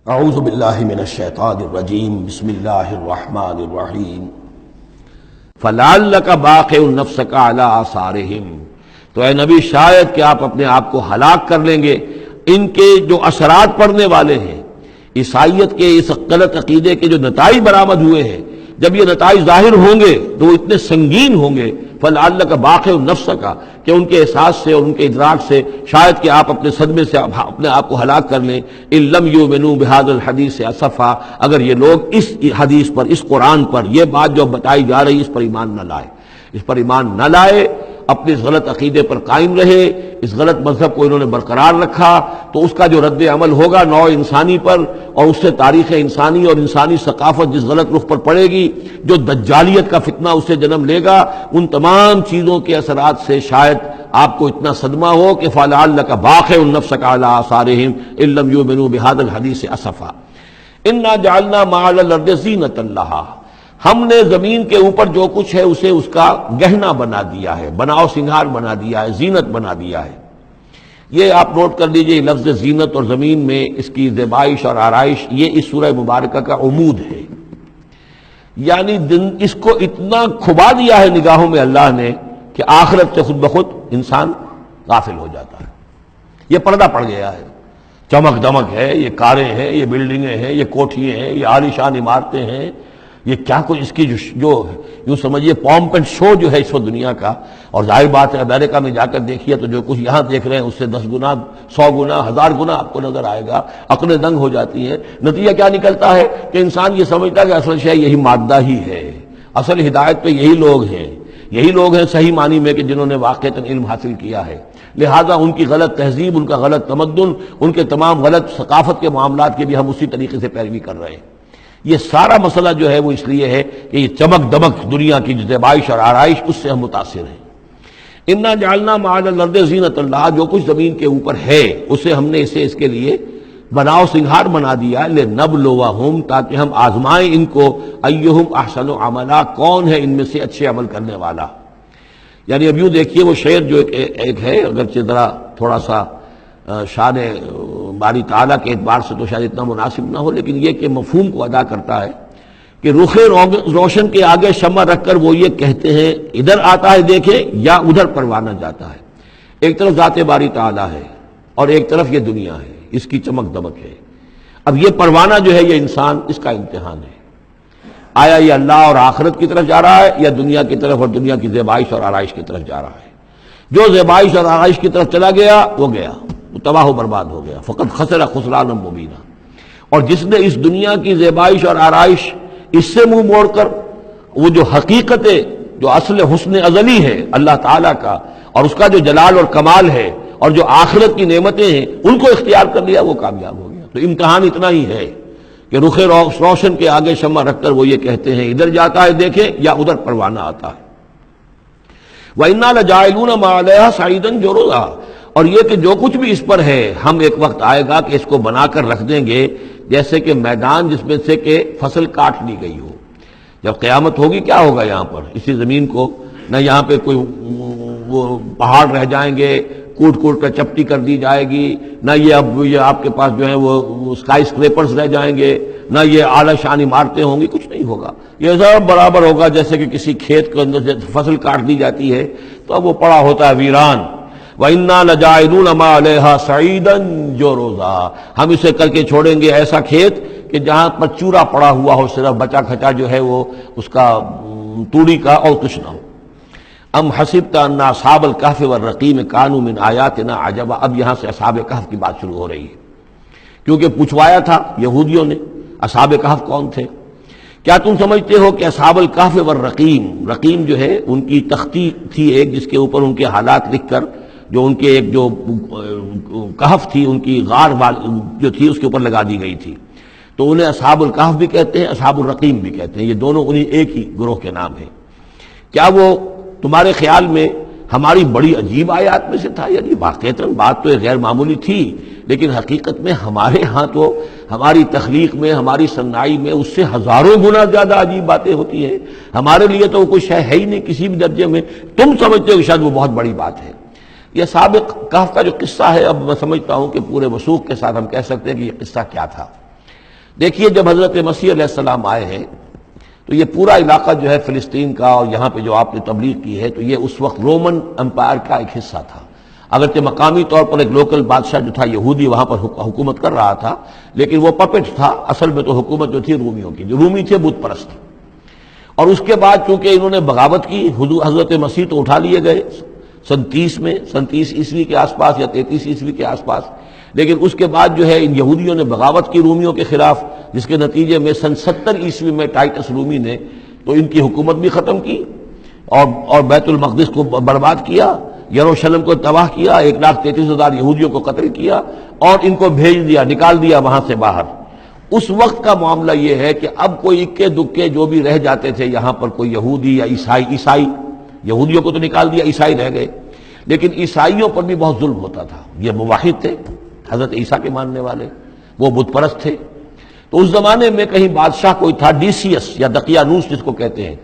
اعوذ باللہ من الشیطان الرجیم بسم اللہ الرحمن الرحیم فلعلک باخع نفسک علی آثارہم، تو اے نبی شاید کہ آپ اپنے آپ کو ہلاک کر لیں گے ان کے جو اثرات پڑنے والے ہیں، عیسائیت کے اس غلط عقیدے کے جو نتائج برآمد ہوئے ہیں، جب یہ نتائج ظاہر ہوں گے تو وہ اتنے سنگین ہوں گے، فلعلک باخع نفسک، کہ ان کے احساس سے اور ان کے ادراک سے شاید کہ آپ اپنے صدمے سے اپنے آپ کو ہلاک کر لیں۔ ان لم یؤمنوا بہذا الحدیث اسفا، اگر یہ لوگ اس حدیث پر، اس قرآن پر، یہ بات جو بتائی جا رہی اس پر ایمان نہ لائے، اس پر ایمان نہ لائے، اپنے اس غلط عقیدے پر قائم رہے، اس غلط مذہب کو انہوں نے برقرار رکھا، تو اس کا جو رد عمل ہوگا نوع انسانی پر، اور اس سے تاریخ انسانی اور انسانی ثقافت جس غلط رخ پر پڑے گی، جو دجالیت کا فتنہ اسے جنم لے گا، ان تمام چیزوں کے اثرات سے شاید آپ کو اتنا صدمہ ہو کہ فلعلک باخع نفسک علی آثارہم ان لم یؤمنوا بہذا الحدیث اسفا انا جعلنا ما علی الارض زینۃ لہا، ہم نے زمین کے اوپر جو کچھ ہے اسے اس کا گہنا بنا دیا ہے، بناؤ سنگھار بنا دیا ہے، زینت بنا دیا ہے۔ یہ آپ نوٹ کر لیجئے، لفظ زینت اور زمین میں اس کی زیبائش اور آرائش، یہ اس سورہ مبارکہ کا عمود ہے، یعنی اس کو اتنا کھبا دیا ہے نگاہوں میں اللہ نے کہ آخرت سے خود بخود انسان غافل ہو جاتا ہے۔ یہ پردہ پڑ گیا ہے، چمک دمک ہے، یہ کاریں ہیں، یہ بلڈنگیں ہیں، یہ کوٹھیاں ہیں، یہ عالیشان عمارتیں ہیں، یہ کیا کچھ اس کی جو یوں سمجھیے پومپ اینڈ شو جو ہے اس وقت دنیا کا، اور ظاہر بات ہے امریکہ میں جا کر دیکھیے تو جو کچھ یہاں دیکھ رہے ہیں اس سے 10 گنا 100 گنا 1000 گنا آپ کو نظر آئے گا، عقلیں دنگ ہو جاتی ہیں۔ نتیجہ کیا نکلتا ہے کہ انسان یہ سمجھتا ہے کہ اصل شے یہی مادہ ہی ہے، اصل ہدایت پہ یہی لوگ ہیں، یہی لوگ ہیں صحیح معنی میں کہ جنہوں نے واقعتاً علم حاصل کیا ہے، لہذا ان کی غلط تہذیب، ان کا غلط تمدن، ان کے تمام غلط ثقافت کے معاملات کے بھی ہم اسی طریقے سے پیروی کر رہے ہیں۔ یہ سارا مسئلہ جو ہے وہ اس لیے ہے کہ یہ چمک دمک دنیا کی زیبائش اور آرائش، اس سے ہم متاثر ہیں۔ انا جعلنا ما علی الارض زینۃ اللہ، جو کچھ زمین کے اوپر ہے اسے ہم نے اس کے لیے بناؤ سنگھار بنا دیا، لنبلوہم، تاکہ ہم آزمائیں ان کو، ایہم احسن عملا، کون ہے ان میں سے اچھے عمل کرنے والا۔ یعنی اب یوں دیکھیے وہ شعر جو ایک ہے، اگرچہ ذرا تھوڑا سا شان باری تعالیٰ کے اعتبار سے تو شاید اتنا مناسب نہ ہو، لیکن یہ کہ مفہوم کو ادا کرتا ہے کہ رخ روشن کے آگے شمع رکھ کر وہ یہ کہتے ہیں ادھر آتا ہے دیکھیں یا ادھر پروانہ جاتا ہے۔ ایک طرف ذات باری تعالیٰ ہے اور ایک طرف یہ دنیا ہے، اس کی چمک دمک ہے۔ اب یہ پروانہ جو ہے یہ انسان، اس کا امتحان ہے، آیا یہ اللہ اور آخرت کی طرف جا رہا ہے یا دنیا کی طرف اور دنیا کی زیبائش اور آرائش کی طرف جا رہا ہے۔ جو زیبائش اور آرائش کی طرف چلا گیا وہ گیا، وہ تباہ و برباد ہو گیا، فقط خسر خسرانا مبینا۔ اور جس نے اس دنیا کی زیبائش اور آرائش اس سے منہ موڑ کر وہ جو حقیقت، جو اصل حسن ازلی ہے اللہ تعالیٰ کا، اور اس کا جو جلال اور کمال ہے، اور جو آخرت کی نعمتیں ہیں، ان کو اختیار کر لیا، وہ کامیاب ہو گیا۔ تو امتحان اتنا ہی ہے کہ رخ روشن کے آگے شمع رکھ کر وہ یہ کہتے ہیں ادھر جاتا ہے دیکھیں یا ادھر پروانہ آتا ہے۔ وَإِنَّا لَجَاعِلُونَ مَا عَلَيْهَا صَعِيدًا جُرُزًا، اور یہ کہ جو کچھ بھی اس پر ہے ہم ایک وقت آئے گا کہ اس کو بنا کر رکھ دیں گے جیسے کہ میدان جس میں سے کہ فصل کاٹ لی گئی ہو۔ جب قیامت ہوگی کیا ہوگا یہاں پر، اسی زمین کو نہ یہاں پہ کوئی وہ پہاڑ رہ جائیں گے، کوٹ کوٹ کر چپٹی کر دی جائے گی، نہ یہ آپ کے پاس جو ہے وہ اسکائی اسکریپرز رہ جائیں گے، نہ یہ اعلیٰ شان عمارتیں ہوں گی، کچھ نہیں ہوگا۔ یہ سب برابر ہوگا جیسے کہ کسی کھیت کے اندر سے فصل کاٹ دی جاتی ہے تو اب وہ پڑا ہوتا ہے ویران۔ وَإِنَّا لَجَاعِلُونَ مَا عَلَيْهَا صَعِيدًا جُرُزًا، ہم اسے کر کے چھوڑیں گے ایسا کھیت کہ جہاں پر چورا پڑا ہوا ہو، صرف بچا کھچا جو ہے وہ اس کا توڑی کا، اور کچھ نہ ہو۔ ام حسبت ان اصحاب الکہف والرقیم کانوا من آیاتنا عجبا، اب یہاں سے اصحاب کہف کی بات شروع ہو رہی ہے، کیونکہ پوچھوایا تھا یہودیوں نے اصحاب کہف کون تھے۔ کیا تم سمجھتے ہو کہ اصحاب الکہف والرقیم، رقیم جو ہے ان کی تختی تھی ایک جس کے اوپر ان کے حالات لکھ کر، جو ان کے ایک جو کہف تھی ان کی غار جو تھی اس کے اوپر لگا دی گئی تھی، تو انہیں اصحاب الکہف بھی کہتے ہیں، اصحاب الرقیم بھی کہتے ہیں، یہ دونوں انہیں ایک ہی گروہ کے نام ہیں۔ کیا وہ تمہارے خیال میں ہماری بڑی عجیب آیات میں سے تھا؟ یعنی واقعتاً بات تو غیر معمولی تھی، لیکن حقیقت میں ہمارے ہاں تو ہماری تخلیق میں، ہماری صنائی میں اس سے ہزاروں گنا زیادد عجیب باتیں ہوتی ہیں۔ ہمارے لیے تو وہ کوئی شے ہے ہی نہیں کسی بھی درجے میں، تم سمجھتے ہو کہ شاید وہ بہت بڑی بات ہے۔ یہ سابق کہف کا جو قصہ ہے، اب میں سمجھتا ہوں کہ پورے وثوق کے ساتھ ہم کہہ سکتے ہیں کہ یہ قصہ کیا تھا۔ دیکھیے جب حضرت مسیح علیہ السلام آئے ہیں تو یہ پورا علاقہ جو ہے فلسطین کا اور یہاں پہ جو آپ نے تبلیغ کی ہے تو یہ اس وقت رومن امپائر کا ایک حصہ تھا. اگرچہ مقامی طور پر ایک لوکل بادشاہ جو تھا یہودی وہاں پر حکومت کر رہا تھا، لیکن وہ پپٹ تھا، اصل میں تو حکومت جو تھی رومیوں کی، جو رومی تھے بت پرست. اور اس کے بعد چونکہ انہوں نے بغاوت کی، حضرت مسیح تو اٹھا لیے گئے سن 30 عیسوی کے آس پاس یا 33 عیسوی کے آس پاس، لیکن اس کے بعد جو ہے ان یہودیوں نے بغاوت کی رومیوں کے خلاف، جس کے نتیجے میں سن 70 عیسوی میں ٹائٹس رومی نے تو ان کی حکومت بھی ختم کی اور بیت المقدس کو برباد کیا، یروشلم کو تباہ کیا، 1,33,000 یہودیوں کو قتل کیا اور ان کو بھیج دیا، نکال دیا وہاں سے باہر. اس وقت کا معاملہ یہ ہے کہ اب کوئی اکے دکے جو بھی رہ جاتے تھے یہاں پر، کوئی یہودی یا عیسائی، یہودیوں کو تو نکال دیا، عیسائی رہ گئے، لیکن عیسائیوں پر بھی بہت ظلم ہوتا تھا. یہ موحد تھے، حضرت عیسیٰ کے ماننے والے، وہ بت پرست تھے. تو اس زمانے میں کہیں بادشاہ کوئی تھا ڈیسیس یا دقیانوس جس کو کہتے ہیں،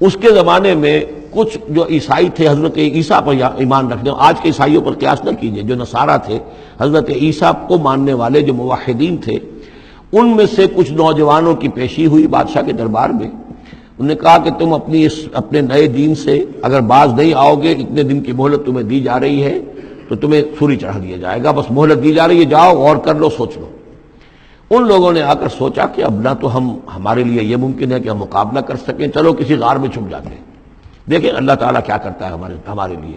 اس کے زمانے میں کچھ جو عیسائی تھے حضرت عیسیٰ پر ایمان رکھنے، آج کے عیسائیوں پر قیاس نہ کیجئے، جو نصارہ تھے حضرت عیسیٰ کو ماننے والے جو موحدین تھے، ان میں سے کچھ نوجوانوں کی پیشی ہوئی بادشاہ کے دربار میں. انہوں نے کہا کہ تم اپنے نئے دین سے اگر باز نہیں آؤ گے، اتنے دن کی مہلت تمہیں دی جا رہی ہے تو تمہیں سولی چڑھا دیا جائے گا، بس مہلت دی جا رہی ہے، جاؤ غور کر لو، سوچ لو. ان لوگوں نے آ کر سوچا کہ اب نہ تو ہمارے لیے یہ ممکن ہے کہ ہم مقابلہ کر سکیں، چلو کسی غار میں چھپ جاتے ہیں، دیکھیں اللہ تعالیٰ کیا کرتا ہے ہمارے لیے.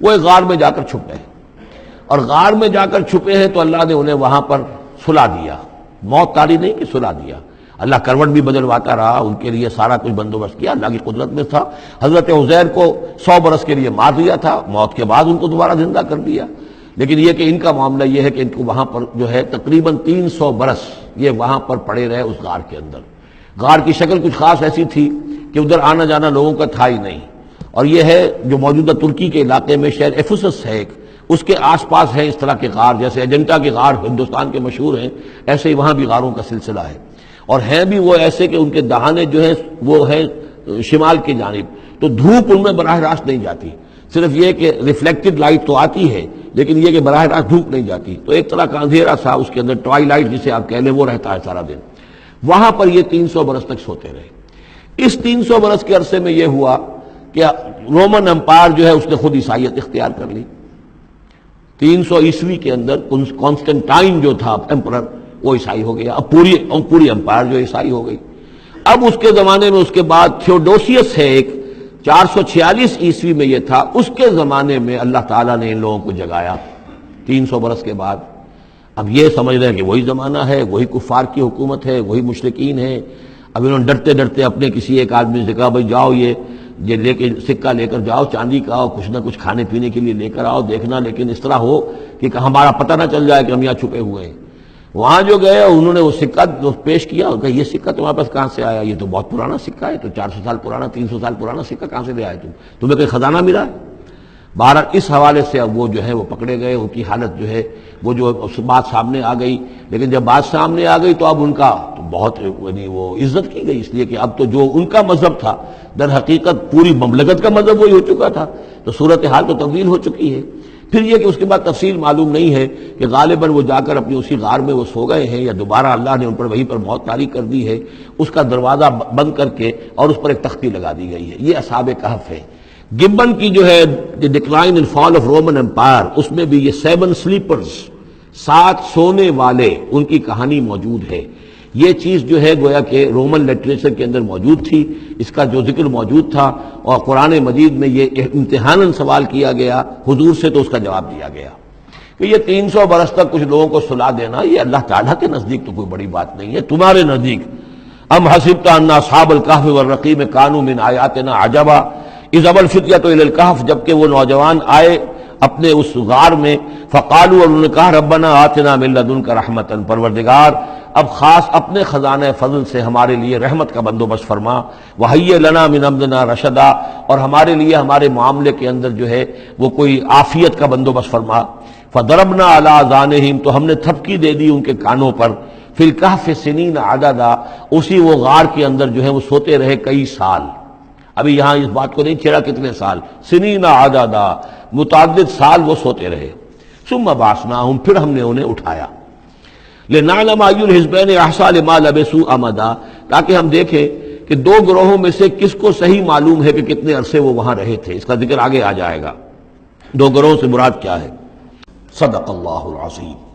وہ ایک غار میں جا کر چھپ گئے، اور غار میں جا کر چھپے ہیں تو اللہ نے انہیں وہاں پر سلا دیا، موت تاری نہیں کہ سلا دیا. اللہ کروٹ بھی بدلواتا رہا، ان کے لیے سارا کچھ بندوبست کیا، اللہ کی قدرت میں تھا. حضرت عزیر کو 100 برس کے لیے مار دیا تھا، موت کے بعد ان کو دوبارہ زندہ کر دیا. لیکن یہ کہ ان کا معاملہ یہ ہے کہ ان کو وہاں پر جو ہے تقریباً 300 برس یہ وہاں پر پڑے رہے اس غار کے اندر. غار کی شکل کچھ خاص ایسی تھی کہ ادھر آنا جانا لوگوں کا تھا ہی نہیں. اور یہ ہے جو موجودہ ترکی کے علاقے میں شہر ایفسس ہے ایک، اس کے آس پاس ہیں اس طرح کے غار، جیسے اجنٹا کے غار ہندوستان کے مشہور ہیں، ایسے ہی وہاں بھی غاروں کا سلسلہ ہے. اور ہیں بھی وہ ایسے کہ ان کے دہانے جو ہیں وہ ہے شمال کی جانب، تو دھوپ ان میں براہ راست نہیں جاتی، صرف یہ کہ ریفلیکٹڈ لائٹ تو آتی ہے لیکن یہ کہ براہ راست دھوپ نہیں جاتی. تو ایک طرح کا اندھیرا سا اس کے اندر، ٹوائی لائٹ جسے آپ کہہ لیں، وہ رہتا ہے سارا دن. وہاں پر یہ 300 برس تک سوتے رہے. اس 300 برس کے عرصے میں یہ ہوا کہ رومن امپائر جو ہے اس نے خود عیسائیت اختیار کر لی. 300 عیسوی کے اندر کانسٹنٹائن جو تھا ایمپرر، وہ عیسائی ہو گیا. اب پوری امپائر جو عیسائی ہو گئی. اب اس کے زمانے میں اس کے بعد تھیوڈوسیس ہے ایک، 446 عیسوی میں یہ تھا، اس کے زمانے میں اللہ تعالیٰ نے ان لوگوں کو جگایا 300 برس کے بعد. اب یہ سمجھ رہے ہیں کہ وہی زمانہ ہے، وہی کفار کی حکومت ہے، وہی مشرکین ہیں. اب انہوں نے ڈرتے ڈرتے اپنے کسی ایک آدمی سے کہا بھائی جاؤ یہ لے کے سکہ لے کر جاؤ، چاندی کا، اور کچھ نہ کچھ کھانے پینے کے لیے لے کر آؤ، دیکھنا لیکن اس طرح ہو کہ ہمارا پتہ نہ چل جائے کہ ہم یہاں چھپے ہوئے ہیں. وہاں جو گئے انہوں نے وہ سکہ پیش کیا، کہ یہ سکہ تمہارے پاس کہاں سے آیا؟ یہ تو بہت پرانا سکہ ہے، تو 400 سال پرانا، 300 سال پرانا سکہ کہاں سے لے آئے تمہیں کوئی خزانہ ملا ہے؟ بہرحال اس حوالے سے اب وہ جو ہے وہ پکڑے گئے. ان کی حالت جو ہے وہ جو بات سامنے آ گئی، لیکن جب بات سامنے آ گئی تو اب ان کا تو بہت یعنی وہ عزت کی گئی، اس لیے کہ اب تو جو ان کا مذہب تھا در حقیقت پوری مملکت کا مذہب وہی ہو چکا تھا، تو صورتحال تو تبدیل ہو چکی ہے. پھر یہ کہ اس کے بعد تفصیل معلوم نہیں ہے کہ غالباً وہ جا کر اپنی اسی غار میں وہ سو گئے ہیں، یا دوبارہ اللہ نے ان پر وہیں پر موت طاری کر دی ہے، اس کا دروازہ بند کر کے اور اس پر ایک تختی لگا دی گئی ہے. یہ اصحاب کہف ہے. گبن کی جو ہے decline and fall of Roman empire, اس میں بھی یہ 7 سلیپرز، 7 سونے والے، ان کی کہانی موجود ہے. یہ چیز جو ہے گویا کہ رومن لٹریچر کے اندر موجود تھی، اس کا جو ذکر موجود تھا، اور قرآن مجید میں یہ امتحاناً سوال کیا گیا حضور سے، تو اس کا جواب دیا گیا کہ یہ 300 برس تک کچھ لوگوں کو سلا دینا یہ اللہ تعالیٰ کے نزدیک تو کوئی بڑی بات نہیں ہے، تمہارے نزدیک. ام حسبت ان اصحاب الکہف والرقیم کانوا من آیاتنا عجبا اذ ابى الفتية الى الكهف، جبکہ وہ نوجوان آئے اپنے اس غار میں، فقالوا، اور انہوں نے کہا ربنا آتنا من لدنک رحمتا، پروردگار اب خاص اپنے خزانہ فضل سے ہمارے لیے رحمت کا بندوبست فرما، وہیئ لنا من امرنا رشدا، اور ہمارے لیے ہمارے معاملے کے اندر جو ہے وہ کوئی عافیت کا بندوبست فرما. فضربنا علی آذانہم، تو ہم نے تھپکی دے دی ان کے کانوں پر، فی الکہف سنین عددا، اسی وہ غار کے اندر جو ہے وہ سوتے رہے کئی سال. ابھی یہاں اس بات کو نہیں چھیڑا کتنے سال، سنین عددا، متعدد سال وہ سوتے رہے. ثم بعثناہم، پھر ہم نے انہیں اٹھایا. لنعلم ای الحزبین احصیٰ لما لبثوا امدا، تاکہ ہم دیکھیں کہ دو گروہوں میں سے کس کو صحیح معلوم ہے کہ کتنے عرصے وہ وہاں رہے تھے۔ اس کا ذکر آگے آ جائے گا، دو گروہوں سے مراد کیا ہے۔ صدق اللہ العظیم۔